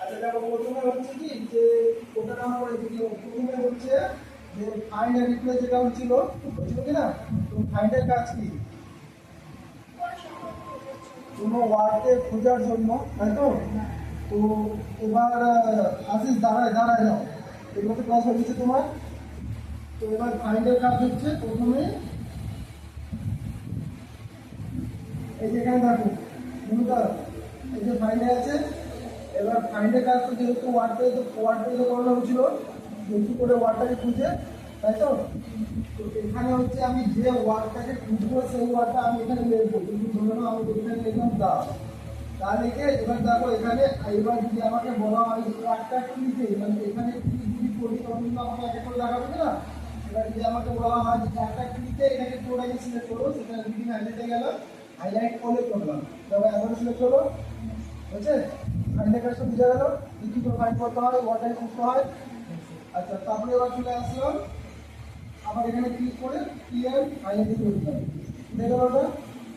আচ্ছা দেখো প্রথমে হচ্ছে কি যে ওটা নাম করে দিই প্রথমে হচ্ছে যে ফাইন্ড এন্ড রিপ্লেস যেটা হচ্ছিল কি না তো ফাইন্ডের কাজ কি কোনো ওয়ার্ডকে খোঁজার জন্য তাই তো তো এবার আসিস দাঁড়ায় যাও এগুলো তো ক্লাস হয়ে গেছে তোমার তো এবার ফাইন্ডের কাজ হচ্ছে প্রথমে এই যে এখানে দেখো এই যে ফাইন্ডে আছে এবার ফাইন্ডের কাজ তো যেহেতু ওয়ার্ডটা করানো হয়েছিল যেহেতু করে ওয়ার্ডটাকে খুঁজে তাই তো তো এখানে হচ্ছে আমি যে ওয়ার্ডটাকে খুঁজবো সেই ওয়ার্ডটা আমি এখানে লিখবো কিন্তু ধরে নাও আমি এখানে লিখলাম তা লিখে এবার দেখো এখানে এবার যদি আমাকে বলা হয় ওয়ার্ডটা কি লিখে মানে এখানে যদি পড়ি তখন কিন্তু আমাকে একটা করে দেখাবে না এবার যদি আমাকে বলা হয় যে একটা ক্লিকে এটাকে পুরোটাকে সিলেক্ট করো সেটা রিডিং হাইলাইটে গেল হাইলাইট করে করলাম তবে এখন সিলেক্ট করো বুঝছে ফাইন্ডের কাজটা বুঝা গেল কি করে ফাইন্ড করতে হয় ওয়ার্ডটাকে খুঁজতে হয় আচ্ছা তারপরে এবার চলে আসলাম আবার এখানে ক্লিক করে ক্লিয়ার হাইলাইটে করে দিলাম দেখো ওটা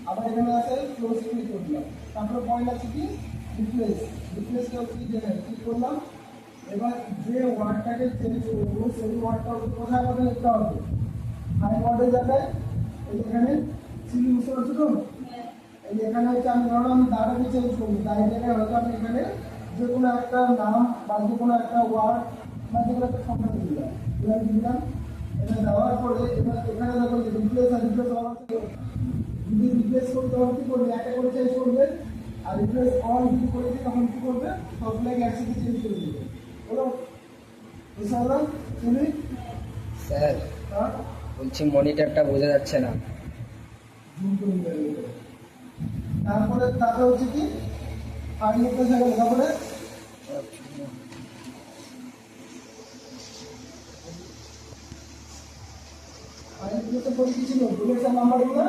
আবার এখানে আছে ক্লোজ ক্লিক করে দিলাম তারপরে পয়েন্ট আছে কি রিপ্লেসটা হচ্ছে যেটা ক্লিক করলাম এবার যে ওয়ার্ডটাকে চেঞ্জ করবো সেই ওয়ার্ডটা কোথায় আমাদের লিখতে হবে ফাইন্ড ওয়ার্ডের জায়গায় এই এখানে সিলি বুঝতে পারছো তো এই এখানে হচ্ছে আমি ধরো আমি দাঁড়াতে চেঞ্জ করবো তাই জায়গায় হয়তো আমি এখানে যে কোনো একটা নাম বা যে কোনো একটা ওয়ার্ড বা যে কোনো একটা সংখ্যা দিয়ে দিলাম এবার দিলাম এটা দেওয়ার পরে এবার এখানে দেখো যে রিপ্লেস হওয়া যদি রিপ্লেস করতে হবে কি করবে একটা করে চেঞ্জ করবে আর রিপ্লেস অল যদি করে দিই তখন কি করবে সবগুলোকে একসাথে চেঞ্জ করে দেবে বলো ইনশাআল্লাহ তুমি স্যার বলছি মনিটরটা বোঝা যাচ্ছে না তারপরে হচ্ছে কি ফাইল রিপ্লেস হয়ে গেল তারপরে বুলেটসের নাম্বারগুলো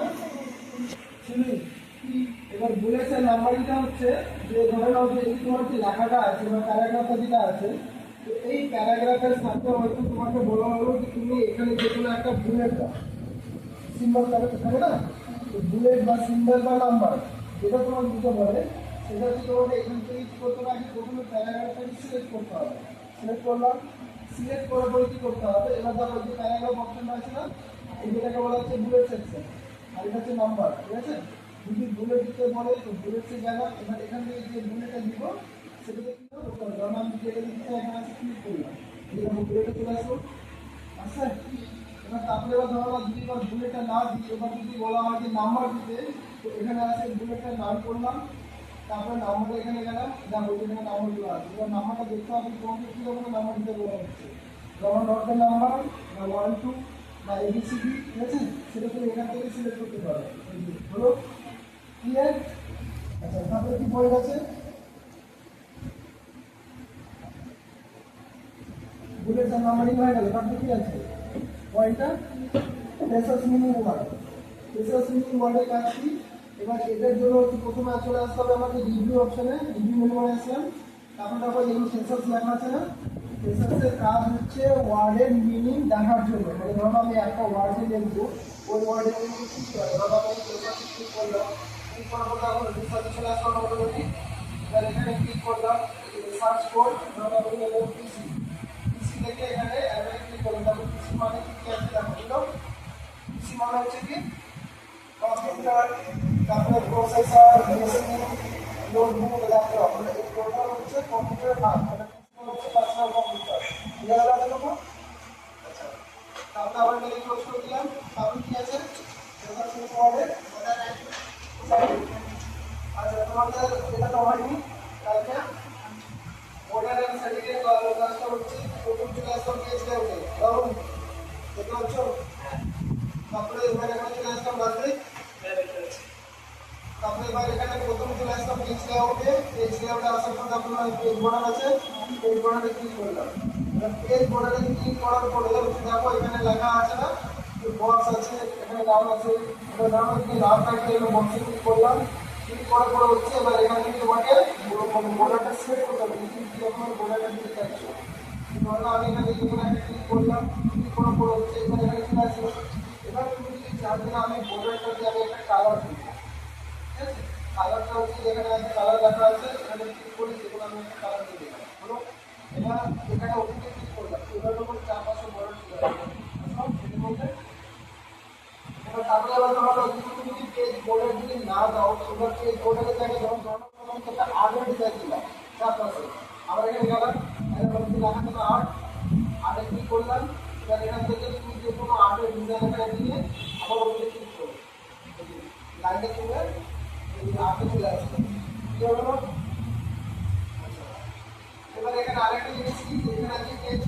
এবার বুলেটসের নাম্বারিংটা হচ্ছে যে ধরে নাও যে তোমার যে লেখাটা আছে বা প্যারাগ্রাফটা যেটা আছে তো এই প্যারাগ্রাফের সাথে হয়তো তোমাকে বলা হলো যে তুমি এখানে যে কোনো একটা বুলেট দাও সিম্বল থাকে না তো বুলেট বা সিম্বল বা নাম্বার যেটা তোমার দিতে বলে সেটা হচ্ছে তোমাকে এখান থেকে কী করতে হবে আগে প্রথমে প্যারাগ্রাফটাকে সিলেক্ট করতে হবে সিলেক্ট করলাম সিলেক্ট করার পরে কী করতে হবে এবার ধরো যে প্যারাগ্রাফ অপশনটা আছে না এই যেটাকে বলা হচ্ছে বুলেট সেকশন আর এটা হচ্ছে নাম্বার ঠিক আছে যদি বুলেট দিতে বলে তো বুলেটের জায়গা এবার এখান থেকে যে বুলেটটা দিব সেটাকে কী করতে হবে ধরুন আমি যেটা দিতে এখানে আছে ক্লিক করলাম এরকম বুলেটে চলে আসবো আচ্ছা এবার তারপরে এবার ধরো যদি এবার বুলেটটা না দিই এবার যদি বলা হয় যে নাম্বার দিতে তো এখানে আছে বুলেটটার নাম করলাম তারপরে নাম্বারটা এখানে গেলাম যা বলছে এখানে নাম্বারগুলো আছে এবার নাম্বারটা দেখতে হবে তোমাকে কী রকম নাম্বার দিতে বলা হচ্ছে যেমন নর্থের নাম্বার বা 1 2 বা এবিসিডি ঠিক আছে সেটা তুমি এখান থেকে সিলেক্ট করতে পারো হলো ক্লিয়ার আচ্ছা তারপরে কি পয়েন্ট আছে বুলেটের নাম্বারিং হয়ে গেল তারপরে কি আছে পয়েন্টটা প্রেসাস মিনিং ওয়ার্ডের কাজ কি এবার এটার জন্য প্রথমে চলে আসতে হবে আমাকে রিভিউ অপশনে রিভিউ মেনু আসলাম তারপরে দেখো যেগুলো সেন্সাস লেখা আছে না সেন্সাসের কাজ হচ্ছে ওয়ার্ডের মিনিং দেখার জন্য মানে ধরো আমি একটা ওয়ার্ডে লিখবো ওই ওয়ার্ডের মিনিং কি হয় ধরো আমি ক্লিক করলাম ক্লিক করার পর তখন রিসার্চে চলে আসলাম অটোমেটিক এবার এখানে ক্লিক করলাম সার্চ কোড ধরো আমি লিখলাম পিসি থেকে এখানে ক্লিক করলাম তারপর পিসি মানে কি আছে দেখো বুঝলো পিসি মানে হচ্ছে কি কম্পিউটার তারপরে প্রসেসর মেশিন নোটবুক ল্যাপটপ এই টোটাল হচ্ছে কম্পিউটার ভাগ মানে হচ্ছে পার্সোনাল কম্পিউটার বুঝা গেল এতটুকু আচ্ছা তারপরে আবার মেলে ক্লোজ করে দিলাম তারপরে কি আছে সেটা শুরু হবে আচ্ছা তোমাদের এটা তো হয়নি কালকে মডেল সার্টিফিকেট কাজটা হচ্ছে প্রথম চলে আসলাম পেজ লেভেলে ধরুন দেখতে পাচ্ছ তারপরে এবার এখানে চলে আসলাম লাস্টে তারপরে এবার এখানে প্রথম চলে আসলাম পেজ লেআউটে আসার পর তারপরে পেজ বর্ডার আছে পেজ বর্ডারে ক্লিক করলাম পেজ বর্ডারে ক্লিক করার পরে দেখো এখানে লেখা আছে না বক্স আছে এখানে নাম আছে এবার নাম কি নাম থাকলে এখানে বক্সে ক্লিক করলাম ক্লিক করার পরে হচ্ছে এবার এখান থেকে তোমাকে বর্ডারটা সিলেক্ট করতে হবে কি রকম বর্ডারটা দিতে চাচ্ছ ধরো আমি এখানে যে কোনো একটা ক্লিক করলাম ক্লিক করার পরে হচ্ছে এবার এখানে চলে আসলো এবার তুমি যদি চাও যে আমি বর্ডারটাতে আমি একটা কালার দিই ঠিক আছে কালারটা হচ্ছে যেখানে আছে কালার লেখা আছে এখানে ক্লিক করে যে কোনো আমি একটা কালার দিয়ে দিলাম হলো। এবার এখানে ওটিতে ক্লিক করলাম, এবার যখন 4-500 বড় ছিল সেটার মধ্যে এবার তারপরে আবার তুমি যদি পেজ বোর্ডের যদি না দাও এবার পেজ বোর্ডের জায়গায় যখন একটা আর্টের ডিজাইন দিলাম 4-500 আবার এখানে গেলাম এবার যদি লেখা ছিল আর্টে ক্লিক করলাম। এবার এখান থেকে তুমি যে কোনো আর্টের ডিজাইন এখানে দিয়ে আবার ওটিতে ক্লিক করবে, লাইনটা চলে আর্টে চলে আসবে। কি হলো? এবার এখানে আরেকটা জিনিস কি এখানে আছে পেজ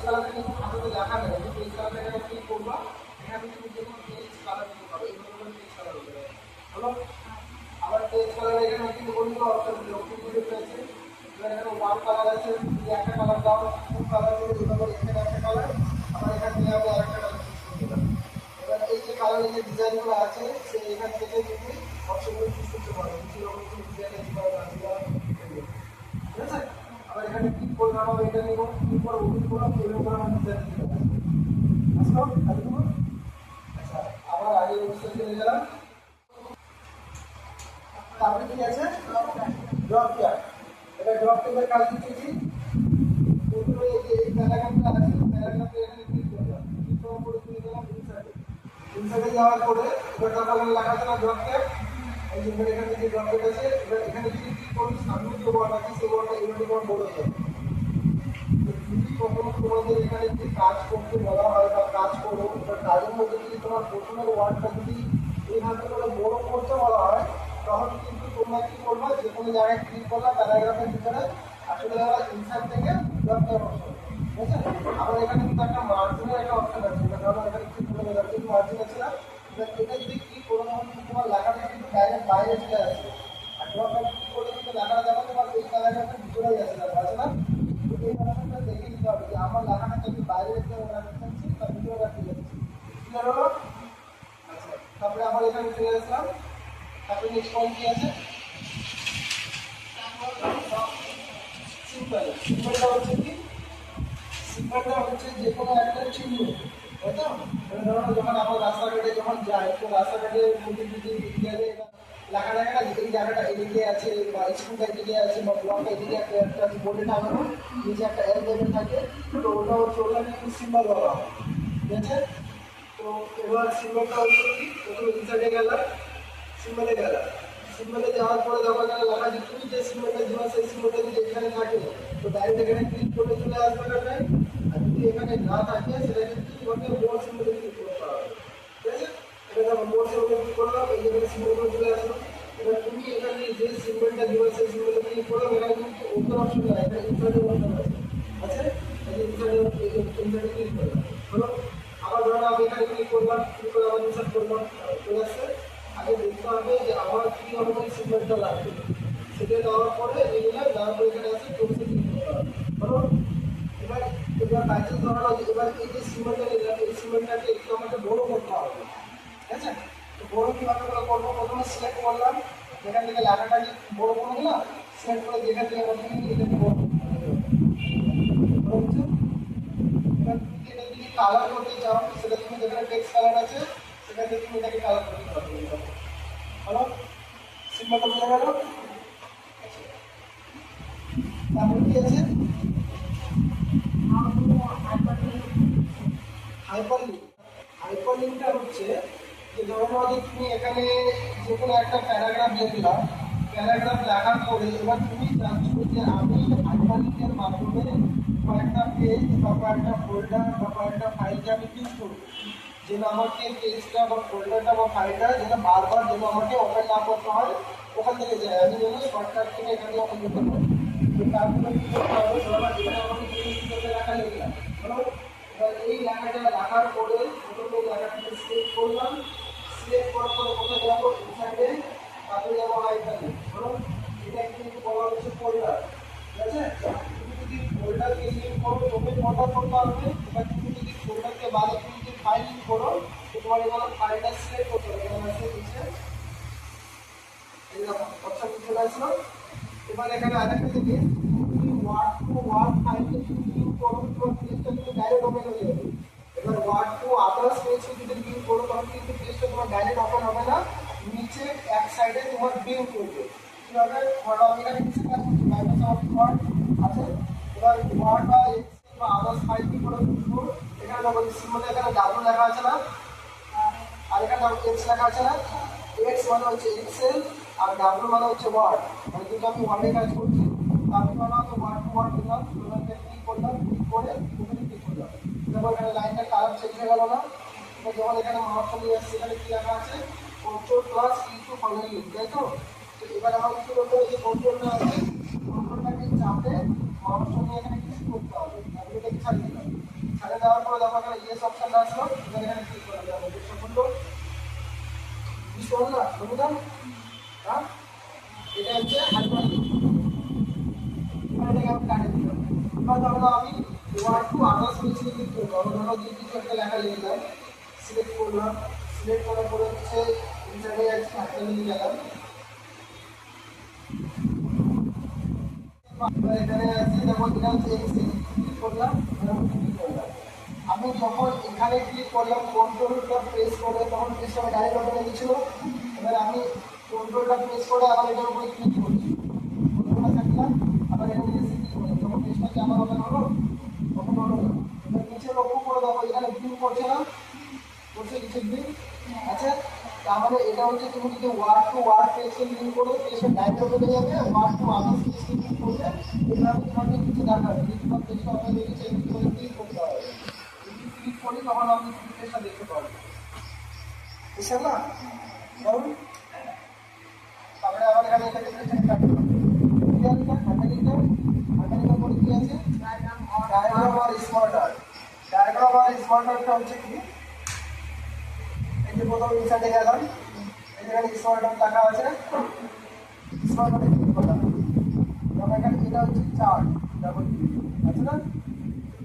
কালারটা কিন্তু হাতে দেখা যাবে যে পেজ কালারটা এখানে ক্লিক করবা এখানে তুমি যে কোনো পেজ কালার দিতে পারো এইভাবে পেজ কালার হয়ে যাবে হলো। আবার পেজ কালার এখানে কিন্তু অন্য অপশন দিলে ওপেন করে পেয়েছে। এবার এখানে ওয়ান কালার আছে, যদি একটা কালার দাও টু কালার করে দিতে পারো, এখানে একটা কালার আবার এখান থেকে আমি আরেকটা কালার চুজ করতে পারি। এবার এই যে কালারের যে ডিজাইনগুলো আছে সে এখান থেকে তুমি অপশনগুলো চুজ করতে পারো, কিছু রকম তুমি ডিজাইন দিতে পারো ঠিক আছে। আবার এখানে ক্লিক করলাম আবার এটা নিব ক্লিক করে ওপেন করলাম ওপেন করে আমার ডিজাইন দিতে পারো আসলো আরেকটু। আচ্ছা আবার আগের অবস্থায় চলে গেলাম। তারপরে কি আছে ড্রপ ক্যাপ। এটা ড্রপ ক্যাপের কাজ দিচ্ছি প্রথমে এই যে এই প্যারাগ্রাফটা আছে প্যারাগ্রাফে এখানে ক্লিক করলাম, ক্লিক করার পরে চলে গেলাম ইনসার্টে যাওয়ার পরে এবার তারপরে লেখা আছে না ড্রপ ক্যাপ, এই যে এখানে যে ড্রপ ক্যাপ আছে এবার এখানে যদি ক্লিক করি সামনে যে ওয়ার্ড আছে সেই ওয়ার্ডটা এভাবে তোমার বড় হয়ে যাবে। যদি কখনো তোমাদের এখানে যদি কাজ করতে বলা হয় বা কাজ করো বা কাজের মধ্যে যদি তোমার প্রথমের ওয়ার্ডটা যদি এইভাবে করে বড় করতে বলা হয় তখন কিন্তু তোমরা কি করবা যে কোনো জায়গায় ক্লিক করলা প্যারাগ্রাফের ভিতরে আসলে যারা ইনসার্ট থেকে ড্রপ ক্যাপ অপশন ঠিক আছে। আবার এখানে কিন্তু একটা মার্জিনের একটা অপশন আছে, এটা ধরো এখানে ক্লিক করে দেওয়া কিন্তু মার্জিন আছে না, এটা যদি ক্লিক করো তখন কিন্তু তোমার লেখাটা কিন্তু ডাইরেক্ট বাইরে চলে আসবে। আর ড্রপ ক্যাপ ক্লিক করলে কিন্তু লেখাটা যখন তোমার এই প্যারাগ্রাফের ভিতরেই আছে না এই অপশনটা দেখে নিতে হবে যে আমার লেখাটা যদি বাইরে রেখে রাখতে চাচ্ছি বা ভিতরে রাখতে চাচ্ছি ক্লিয়ার হলো। আচ্ছা তারপরে আবার এখানে চলে আসলাম, তারপরে নেক্সট পয়েন্ট কি আছে সিম্পল। সিম্পলটা হচ্ছে কি সিম্পলটা হচ্ছে যে কোনো একটা চিহ্ন তাই তো। ধরো যখন আমরা রাস্তাঘাটে যখন যাই তো রাস্তাঘাটের মধ্যে যদি লেখা থাকে না এই জায়গাটা এদিকে আছে বা স্কুলটা এদিকে আছে বা ব্লকটা এদিকে একটা বোর্ডে টাঙানো নিচে একটা এল দেবেন থাকে তো ওটা হচ্ছে ওটাকে সিম্বল বলা হয় ঠিক আছে। তো এবার সিম্বলটা হচ্ছে কি প্রথমে ইনসার্টে গেলাম সিম্বলে গেলাম, সিম্বলে যাওয়ার পরে যখন লেখা যে তুমি যে সিম্বলটা দিবা সেই সিম্বলটা যদি এখানে থাকে তো ডাইরেক্ট এখানে ক্লিক করে চলে আসবে না, আর যদি এখানে না থাকে সেটা কিন্তু তোমাকে মোর সিম্বলে ক্লিক করতে হবে ঠিক আছে। এটা যখন মোর সিম্বলে ক্লিক করলাম এই যে সিম্বলগুলো চলে আসলো। এবার তুমি এখানে যে সিম্বলটা দিবা সেই সিম্বলে ক্লিক করলাম, এখানে কিন্তু ওপেন অপশন আছে, এখানে ইনসার্টের অপশন আছে এই যে ইনসার্টে ক্লিক করলাম হলো। আবার ধরো আমি এখানে ক্লিক করলাম, ক্লিক করে আবার ইনসার্ট করলাম চলে আসছে। আগে দেখতে হবে যে আমার কী রকমের সিম্বলটা লাগবে সেটা দেওয়ার পরে এগুলো দেওয়ার পরে এখানে আছে প্রসেসে ক্লিক করতে হবে হলো। এবার কাজে ধরা এবার এই যে সিম্বলটা নিলাম এই সিম্বলটাকে একটু আমাকে বড় করতে হবে ঠিক আছে। তো বড় কীভাবে করে করবো প্রথমে সিলেক্ট করলাম, যেখান থেকে লেখাটাকে বড় করে দিলাম সিলেক্ট করে যেখান থেকে আমরা কিন্তু এটাকে বড় হচ্ছে। এবার তুমি এটা যদি কালার করতে চাও সেটা তুমি যেখানে টেক্সট কালার আছে সেখান থেকে তুমি এটাকে কালার করতে পারবে হলো। সিম্বলটা বোঝা গেল। তারপরে কি আছে হাইপারলিঙ্ক। হাইপারলিঙ্কটা হচ্ছে যে ধরো যে তুমি এখানে যে কোনো একটা প্যারাগ্রাফ লিখলাম, প্যারাগ্রাফ লেখার পরে এবার তুমি চাচ্ছ যে আমি হাইপারলিঙ্কের মাধ্যমে কয়েকটা পেজ বা কয়েকটা ফোল্ডার বা কয়েকটা ফাইলকে আমি ইউজ করবো যেন আমাকে পেজটা বা ফোল্ডারটা বা ফাইলটা যেন বারবার যেন আমাকে ওপেন না করতে হয় ওখান থেকে যায়, আমি যেন শর্টকাট থেকে এখানে ওপেন করতে পারি। তো তারপরে কী করতে হবে ধরো এখানে আমাকে জিনিস লেখা লিখলাম হলো। এবার এই লেখাটা লেখার পরে প্রথমে লেখাটাকে সিলেক্ট করলাম, সিলেক্ট করার পরে কোথায় যাবো ইনসার্টে, তারপরে যাবো হাইপারলিঙ্ক হলো। এটা কিন্তু বলা হচ্ছে ফোল্ডার ঠিক আছে। তুমি যদি ফোল্ডারকে লিঙ্ক করো তবে ফোল্ডার করতে পারবে। এবার তুমি যদি ফোল্ডারকে বাদে তুমি যদি ফাইল লিঙ্ক করো তো তোমার এবার ফাইলটা সিলেক্ট করতে হবে, এখানে আছে নিচে এইরকম অপশন চলে আসলো। এবার এখানে আরেকটা জিনিস তুমি ওয়ার্ড টু ওয়ার্ড ফাইলকে যদি লিঙ্ক করো তোমার পেজটা কিন্তু ডাইরেক্ট ওপেন হয়ে যাবে। এবার ওয়ার্ড টু আদার্স পেজকে যদি লিঙ্ক করো তখন কিন্তু পেজটা তোমার ডাইরেক্ট ওপেন হবে না, নিচে নিচে এক সাইডে তোমার বিম করবে কিভাবে ধরো আমি এখানে কিছু কাজ করছি মাইক্রোসফট ওয়ার্ড আছে এবার ওয়ার্ড বা এক্সেল বা আদার্স ফাইল কি করে খুলবো এখানে দেখো সিম্বলে এখানে ডাব্লিউ লেখা আছে না আর এখানে দেখো এক্স লেখা আছে না এক্স মানে হচ্ছে এক্সেল আর ডাব্লিউ মানে হচ্ছে ওয়ার্ড মানে যেটা আমি ওয়ার্ডে কাজ করছি তার মানে হচ্ছে ওয়ার্ড টু ওয়ার্ড দিলাম ক্লিক করলাম ক্লিক করে ওখানে ক্লিক করলাম দেখো এখানে লাইনটা কালার চেঞ্জ হয়ে গেল না যখন এখানে মাউস নিয়ে আসছে এখানে কি লেখা আছে control plus E two finally তাই তো এবার আমাকে কি করতে হবে যে কন্ট্রোলটা আছে কন্ট্রোলটাকে চাপে মাউস নিয়ে এখানে ক্লিক করতে হবে আমি এটাকে ছাড়িয়ে দিলাম ছাড়িয়ে দেওয়ার পরে যখন এখানে ইয়েস অপশনটা আসলো এখানে ক্লিক করে দেওয়া হবে সেটা বললো বুঝতে পারলো না বুঝলাম হ্যাঁ এটা হচ্ছে হাইপার এটাকে আমি কাটে দিলাম এবার ধরো আমি ওয়ার্ড টু আদার্স পেজে ক্লিক করবো ধরো যে কিছু একটা লেখা লিখলাম সিলেক্ট করলাম সিলেক্ট করার পরে হচ্ছে ইন্টারভিউ আছে একটা লিখে গেলাম এখানে আছে দেখো এটা হচ্ছে এক্সেল ক্লিক করলাম ক্লিক করলাম আমি যখন এখানে ক্লিক করলাম কন্ট্রোলটা প্রেস করে তখন পেজটা ডাইরেক্ট ওপেন হয়ে গেছিল এবার আমি কন্ট্রোলটা প্রেস করে আবার এটার উপরে ক্লিক করছি কন্ট্রোলটা থাকলাম আবার এখানে এসে ক্লিক করলাম তখন পেজটা কি আবার ওপেন হলো ওপেন হলো না এবার নিচে লক্ষ্য করে দেখো এখানে ভিউ করছে না করছে কিছু দিন আচ্ছা তার মানে এটা হচ্ছে তুমি যদি ওয়ার্ড টু ওয়ার্ড পেজে লিঙ্ক করো পেজটা ডাইরেক্ট ওপেন হয়ে যাবে ওয়ার্ড টু আদার্স পেজে ক্লিক করলে এভাবে তোমাকে কিছু দেখাবে যদি তোমার পেজটা ওপেন হয়ে গেছে এই করে ক্লিক করতে হবে যদি ক্লিক করি তখন আপনি পেজটা দেখতে পারবেন বুঝছেন না বলুন তারপরে আবার এখানে এটা দেখতে কাটবো হাঁটালিটা করে কি আছে ডায়াগ্রাম আর স্মার্ট আর্ট ডায়াগ্রাম আর স্মার্ট আর্টটা হচ্ছে কি এই যে প্রথম ইনসার্টে গেলাম এখানে স্মার্ট আর্ট লেখা আছে স্মার্ট আর্টে ক্লিক করলাম তখন এখানে এটা হচ্ছে চার্ট ডাবল আছে না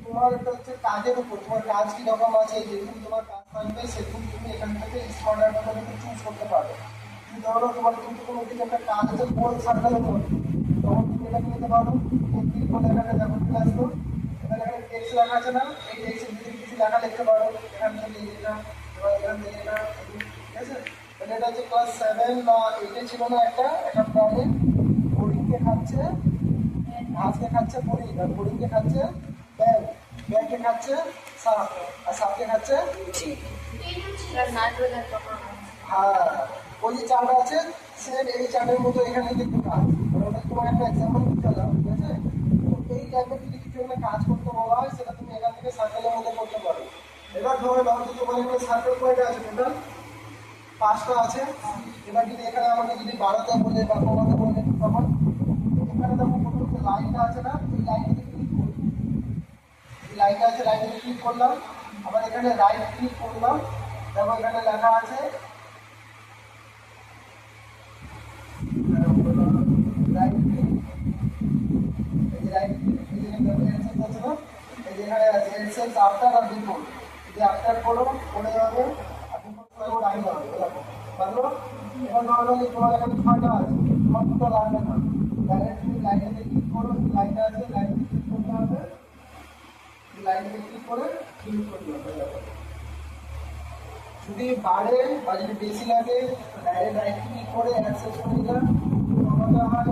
তোমার এটা হচ্ছে কাজের উপর তোমার কাজ কীরকম আছে যেরকম তোমার কাজ থাকবে সেরকম তুমি এখান থেকে স্মার্ট আর্টটা করে চুজ করতে পারো তুমি ধরো তোমার কিন্তু কোনো কিছু একটা কাজ আছে গোল সার্কেল উপর তখন তুমি এটাকে নিতে পারো ক্লিক করলে এখানে দেখো কি আসলো এখানে এখানে টেক্সট লেখা আছে না এই টেক্সটের ভিতরে কিছু লেখা লিখতে পারো এখান থেকে এটা এবার এখান থেকে এটা ঠিক আছে তাহলে এটা হচ্ছে ক্লাস 7 বা 8 ছিল না একটা প্রবলেম বোরিংকে খাচ্ছে ঘাসকে খাচ্ছে বোরিং আর বোরিংকে খাচ্ছে ব্যাগ ব্যাগকে খাচ্ছে সাপ আর সাপকে খাচ্ছে হ্যাঁ ওই যে চার্ট আছে সেম এই চার্টের মতো এখানে দেখতে কাজ ওটা তোমার একটা এক্সাম্পল দিলাম ঠিক আছে এই টাইপের যদি কিছু একটা কাজ করতে বলা হয় সেটা তুমি এখান থেকে সার্কেলের মধ্যে করতে পারো এবার ধরে নাও যে তোমার এখানে সার্কেল কয়টা আছে টোটাল 5টা আছে এবার যদি এখানে আমাকে যদি বাড়াতে বলে বা কমাতে বলে তখন এখানে দেখো প্রথম যে লাইনটা আছে না এই লাইনটাতে ক্লিক করব এই লাইনটা আছে লাইনটাতে ক্লিক করলাম আবার এখানে রাইট ক্লিক করলাম দেখো এখানে লেখা আছে রাইট ক্লিক এই যে রাইট ক্লিক এই যে এনসেন্স আছে না এই যে এখানে আছে এনসেন্স আফটার আর বিফোর যদি আফটার করো করে যাবে আপনি করতে আগে যাবে দেখো বুঝলো এখন নরমালি তোমার এখানে 6টা আছে তোমার দুটো লাগবে না ডাইরেক্ট তুমি লাইনটাতে ক্লিক করো লাইনটা আছে লাইনটাতে ক্লিক করতে হবে লাইনটাতে ক্লিক করে ক্লিক করতে হবে যদি বাড়ে বা যদি বেশি লাগে ডাইরেক্ট রাইট ক্লিক করে অ্যাক্সেস করে দিলাম কমাতে হয়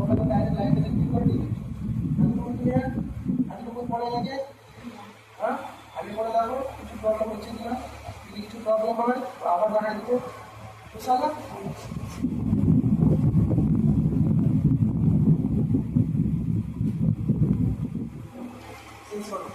ওখানে ডাইরেক্ট লাইনটাতে ক্লিক করে দিই আজকে পরে লাগে হ্যাঁ আগে করে দেখো কিছু প্রবলেম হচ্ছে কিনা যদি কিছু প্রবলেম হয় আবার দেখা দিতে বুঝলাম শেষ করো